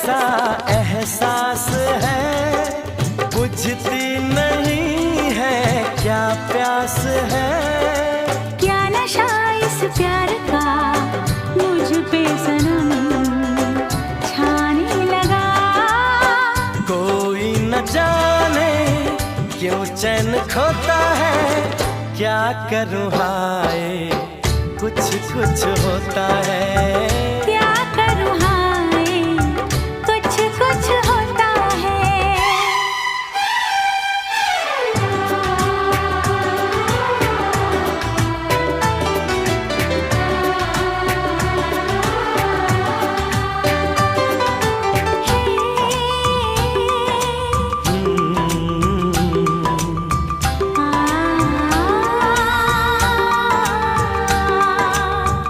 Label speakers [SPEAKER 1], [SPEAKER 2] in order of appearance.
[SPEAKER 1] कैसा एहसास है, बुझती नहीं है क्या प्यास है।
[SPEAKER 2] क्या नशा इस प्यार का मुझ पे सनम छाने लगा।
[SPEAKER 1] कोई न जाने क्यों चैन खोता है, क्या करूँ हाय कुछ कुछ होता है।